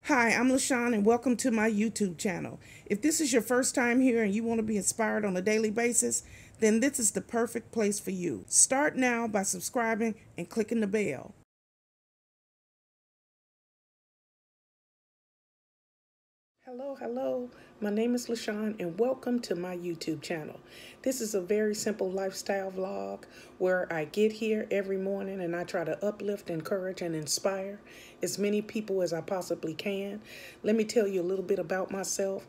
Hi, I'm LaShawn and welcome to my YouTube channel. If this is your first time here and you want to be inspired on a daily basis, then this is the perfect place for you. Start now by subscribing and clicking the bell. Hello. My name is LaShawn and welcome to my YouTube channel. This is a very simple lifestyle vlog where I get here every morning and I try to uplift, encourage, and inspire as many people as I possibly can. Let me tell you a little bit about myself.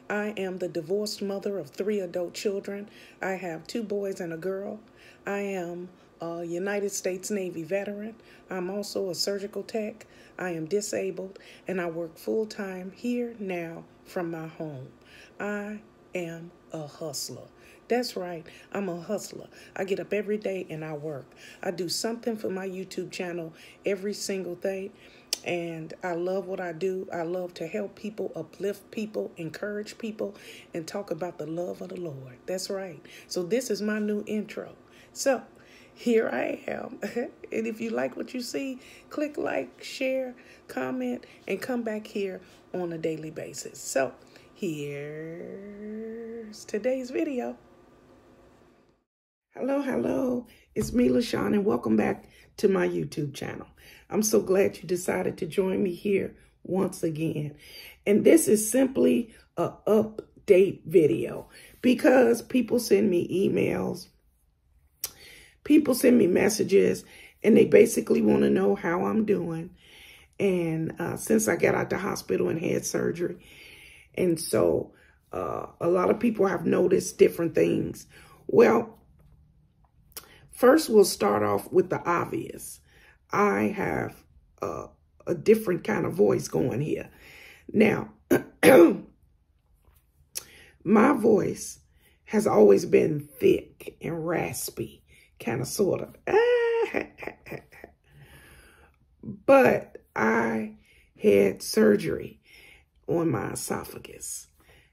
I am the divorced mother of 3 adult children. I have 2 boys and a girl. I am a United States Navy veteran. I'm also a surgical tech. I am disabled and I work full-time here now from my home. I am a hustler. That's right, I'm a hustler. I get up every day and I work. I do something for my YouTube channel every single day. And I love what I do. I love to help people, uplift people, encourage people, and talk about the love of the Lord. That's right. So this is my new intro. So here I am. And if you like what you see, click like, share, comment, and come back here on a daily basis. So here's today's video. Hello. It's me, LaShawn, and welcome back to my YouTube channel. I'm so glad you decided to join me here once again. And this is simply an update video because people send me emails. People send me messages and they basically want to know how I'm doing. And since I got out the hospital and had surgery. And so a lot of people have noticed different things. Well, first we'll start off with the obvious. I have a different kind of voice going here. Now, my voice has always been thick and raspy. Kind of, sort of. But I had surgery on my esophagus.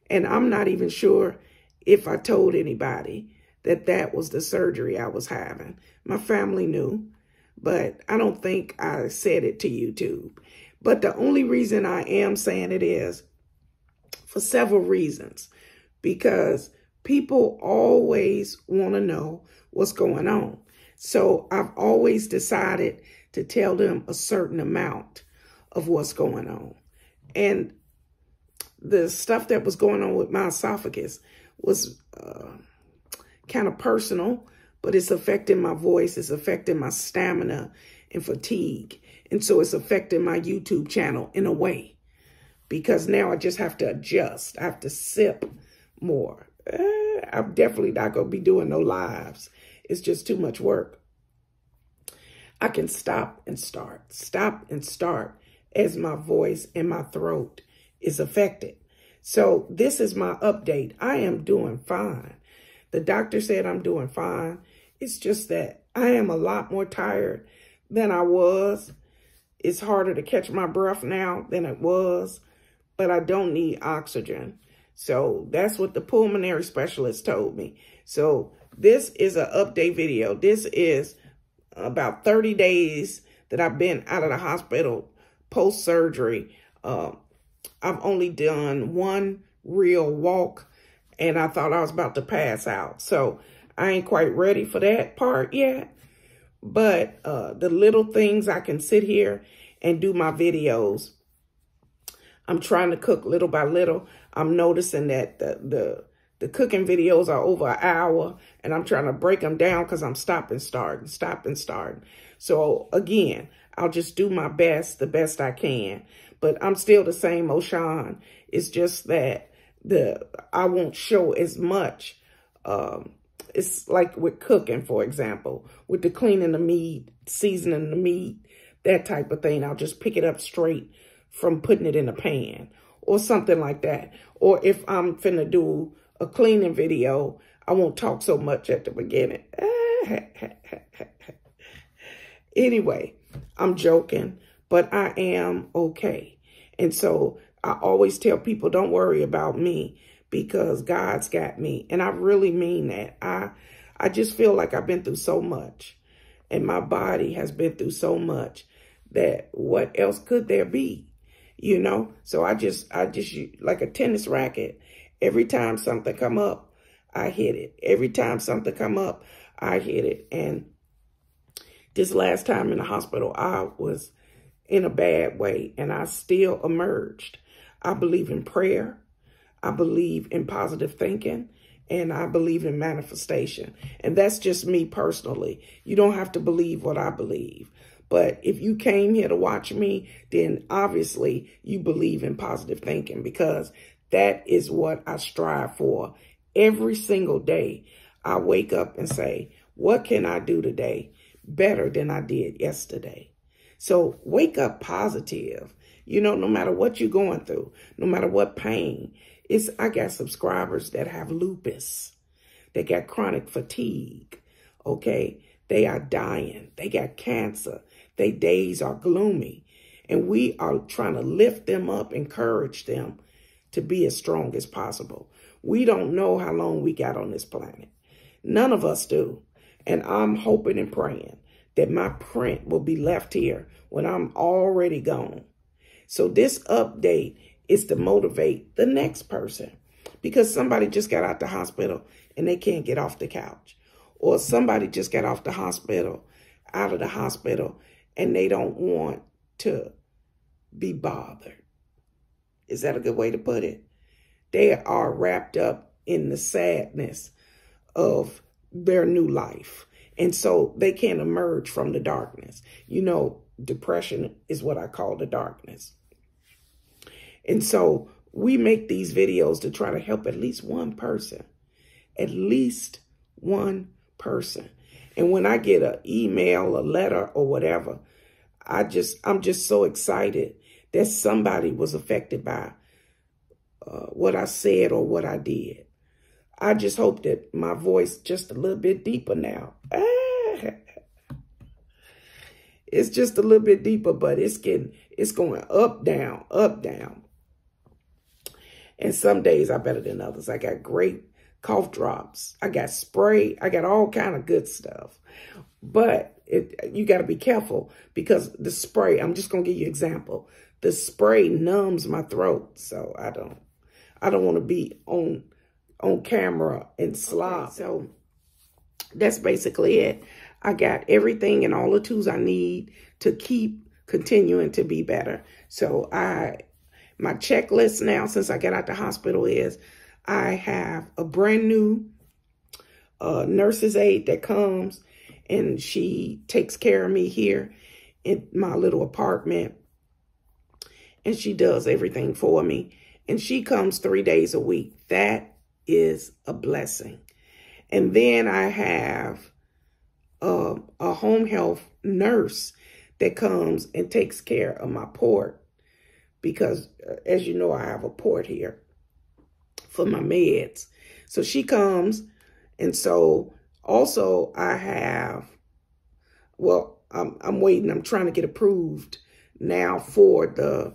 And I'm not even sure if I told anybody that that was the surgery I was having. My family knew, but I don't think I said it to YouTube. But the only reason I am saying it is for several reasons. Because people always want to know what's going on. So I've always decided to tell them a certain amount of what's going on. And the stuff that was going on with my esophagus was kind of personal, but it's affecting my voice. It's affecting my stamina and fatigue. And so it's affecting my YouTube channel in a way, because now I just have to adjust. I have to sip more. I'm definitely not going to be doing no lives. It's just too much work. I can stop and start as my voice and my throat is affected. So this is my update. I am doing fine. The doctor said I'm doing fine. It's just that I am a lot more tired than I was. It's harder to catch my breath now than it was, but I don't need oxygen. So that's what the pulmonary specialist told me. So this is an update video. This is about 30 days that I've been out of the hospital post-surgery. I've only done one real walk and I thought I was about to pass out. So I ain't quite ready for that part yet. But the little things I can sit here and do my videos. I'm trying to cook little by little. I'm noticing that the cooking videos are over an hour and I'm trying to break them down because I'm stopping, starting. So again, I'll just do my best, the best I can. But I'm still the same LaShawn. It's just that I won't show as much. It's like with cooking, for example, with the cleaning the meat, seasoning the meat, that type of thing. I'll just pick it up straight from putting it in a pan or something like that. Or if I'm finna do a cleaning video, I won't talk so much at the beginning. Anyway, I'm joking, but I am okay. And so I always tell people, don't worry about me because God's got me. And I really mean that. I just feel like I've been through so much and my body has been through so much that what else could there be? you know? So I just like a tennis racket. Every time something come up, I hit it. Every time something come up, I hit it. And this last time in the hospital, I was in a bad way, and I still emerged. I believe in prayer. I believe in positive thinking, and I believe in manifestation. And that's just me personally. You don't have to believe what I believe. But if you came here to watch me, then obviously you believe in positive thinking, because that is what I strive for every single day. I wake up and say, what can I do today better than I did yesterday? So wake up positive. You know, no matter what you're going through, no matter what pain. I got subscribers that have lupus. They got chronic fatigue. Okay. They are dying. They got cancer. Their days are gloomy. And we are trying to lift them up, encourage them to be as strong as possible. We don't know how long we got on this planet. None of us do. And I'm hoping and praying that my print will be left here when I'm already gone. So this update is to motivate the next person, because somebody just got out the hospital and they can't get off the couch, or somebody just got out of the hospital and they don't want to be bothered. Is that a good way to put it? They are wrapped up in the sadness of their new life. And so they can't emerge from the darkness. You know, depression is what I call the darkness. And so we make these videos to try to help at least one person. At least one person. And when I get an email, a letter, or whatever, I'm just so excited that somebody was affected by what I said or what I did. I just hope that my voice just a little bit deeper now. It's just a little bit deeper, but it's going up, down, up, down. And some days are better than others. I got great cough drops. I got spray. I got all kind of good stuff. But you got to be careful, because the spray, I'm just going to give you an example. The spray numbs my throat. So I don't want to be on camera and slop. Okay, so that's basically it. I got everything and all the tools I need to keep continuing to be better. So my checklist now, since I got out the hospital, is I have a brand new nurse's aide that comes, and she takes care of me here in my little apartment, and she does everything for me. And she comes 3 days a week. That is a blessing. And then I have a home health nurse that comes and takes care of my port, because as you know, I have a port here for my meds. So she comes. And so also I have, well, I'm waiting. I'm trying to get approved now for the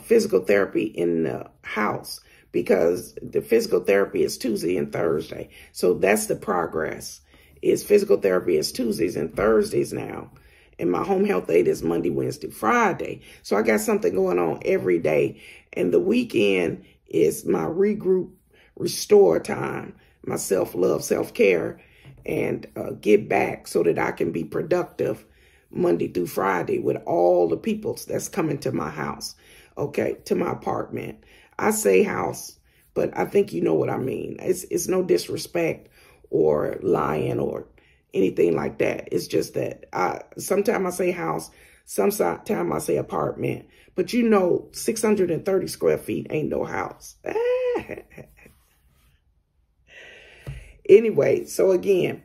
physical therapy in the house, because the physical therapy is Tuesday and Thursday. So that's the progress. Is physical therapy is Tuesdays and Thursdays now. And my home health aide is Monday, Wednesday, Friday. So I got something going on every day. And the weekend is my regroup, restore time, my self-love, self-care, and get back so that I can be productive Monday through Friday with all the people that's coming to my house, okay, to my apartment. I say house, but I think you know what I mean. It's no disrespect or lying or anything like that. It's just that sometimes I say house, sometimes I say apartment. But you know, 630 square feet ain't no house. Anyway, so again,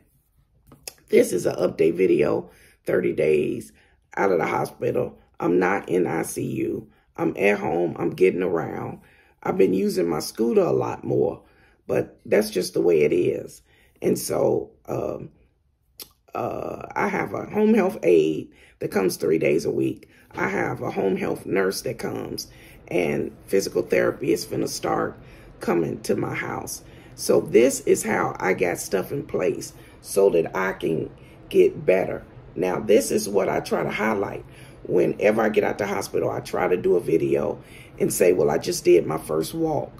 this is an update video, 30 days out of the hospital. I'm not in ICU. I'm at home. I'm getting around. I've been using my scooter a lot more, but that's just the way it is. And so I have a home health aide that comes 3 days a week. I have a home health nurse that comes, and physical therapy is finna start coming to my house. So this is how I got stuff in place so that I can get better. Now, this is what I try to highlight. whenever I get out the hospital, I try to do a video and say, well, I just did my first walk,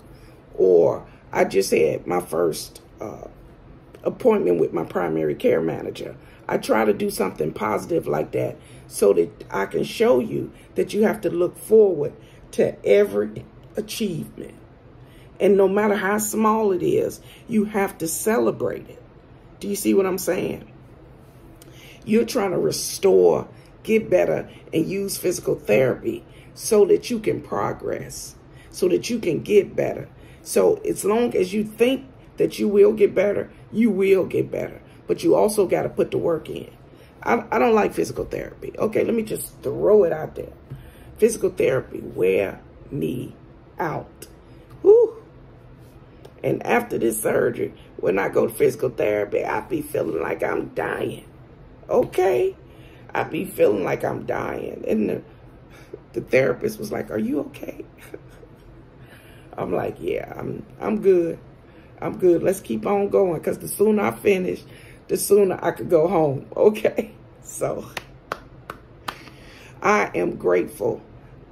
or I just had my first appointment with my primary care manager. I try to do something positive like that so that I can show you that you have to look forward to every achievement. And no matter how small it is, you have to celebrate it. Do you see what I'm saying? You're trying to restore, get better, and use physical therapy so that you can progress, so that you can get better. So as long as you think that you will get better, you will get better. But you also got to put the work in. I don't like physical therapy. Okay, let me just throw it out there. Physical therapy wear me out. Whew. And after this surgery, when I go to physical therapy, I be feeling like I'm dying. Okay? I be feeling like I'm dying. And the therapist was like, are you okay? I'm like, yeah, I'm good. I'm good. Let's keep on going, because the sooner I finish, the sooner I could go home. Okay? So I am grateful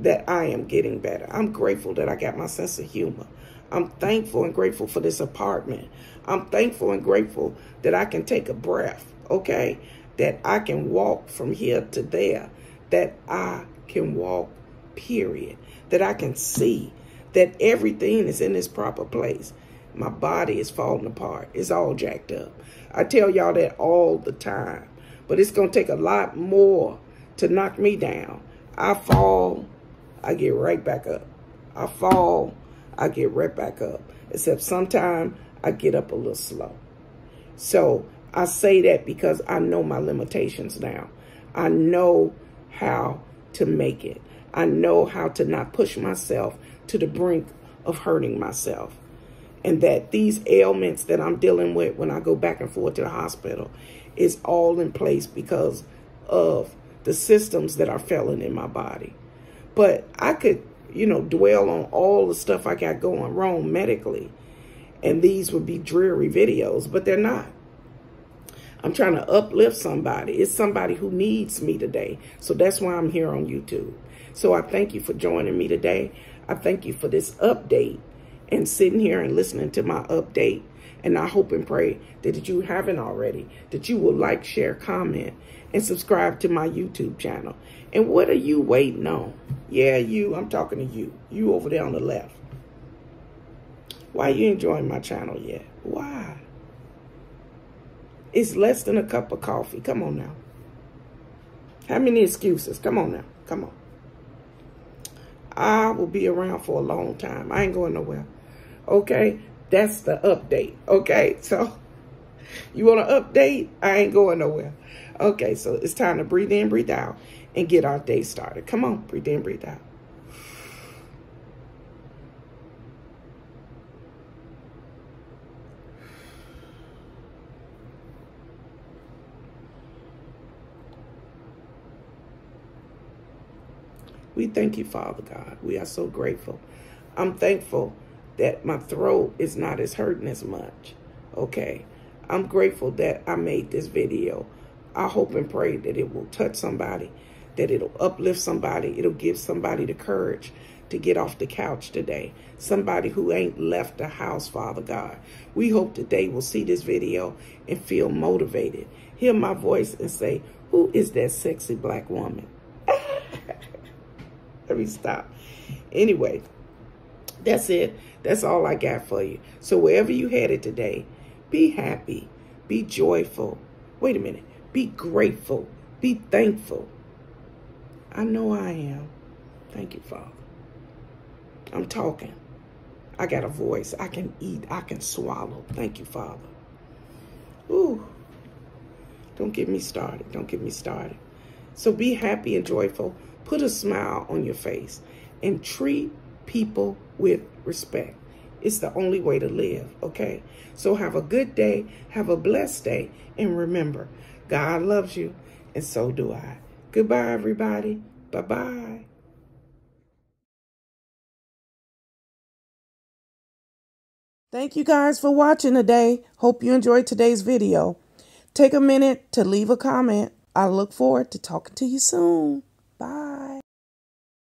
that I am getting better. I'm grateful that I got my sense of humor. I'm thankful and grateful for this apartment. I'm thankful and grateful that I can take a breath, okay? That I can walk from here to there. That I can walk, period. That I can see that everything is in its proper place. My body is falling apart. It's all jacked up. I tell y'all that all the time. But it's going to take a lot more to knock me down. I fall, I get right back up. I fall, I get right back up. Except sometimes I get up a little slow. So I say that because I know my limitations now. I know how to make it. I know how to not push myself to the brink of hurting myself. And that these ailments that I'm dealing with when I go back and forth to the hospital is all in place because of the systems that are failing in my body. But I could, dwell on all the stuff I got going wrong medically, and these would be dreary videos, but they're not. I'm trying to uplift somebody. It's somebody who needs me today. So that's why I'm here on YouTube. So I thank you for joining me today. I thank you for this update and sitting here and listening to my update. And I hope and pray that if you haven't already, that you will like, share, comment, and subscribe to my YouTube channel. And what are you waiting on? Yeah, you. I'm talking to you. You over there on the left. Why you ain't joined my channel yet? Why? It's less than a cup of coffee. Come on now. How many excuses? Come on now. Come on. I will be around for a long time. I ain't going nowhere. Okay? That's the update. Okay? So, you want to update? I ain't going nowhere. Okay, so it's time to breathe in, breathe out, and get our day started. Come on. Breathe in, breathe out. We thank you, Father God. We are so grateful. I'm thankful that my throat is not as hurting as much. Okay. I'm grateful that I made this video. I hope and pray that it will touch somebody, that it'll uplift somebody. It'll give somebody the courage to get off the couch today. Somebody who ain't left the house, Father God. We hope that they will see this video and feel motivated. Hear my voice and say, who is that sexy black woman? Let me stop. Anyway, that's it. That's all I got for you. So wherever you headed today, be happy. Be joyful. Wait a minute. Be grateful. Be thankful. I know I am. Thank you, Father. I'm talking. I got a voice. I can eat. I can swallow. Thank you, Father. Ooh. Don't get me started. Don't get me started. So be happy and joyful. Put a smile on your face and treat people with respect. It's the only way to live, okay? So have a good day, have a blessed day, and remember, God loves you, and so do I. Goodbye, everybody. Bye-bye. Thank you guys for watching today. Hope you enjoyed today's video. Take a minute to leave a comment. I look forward to talking to you soon. Bye.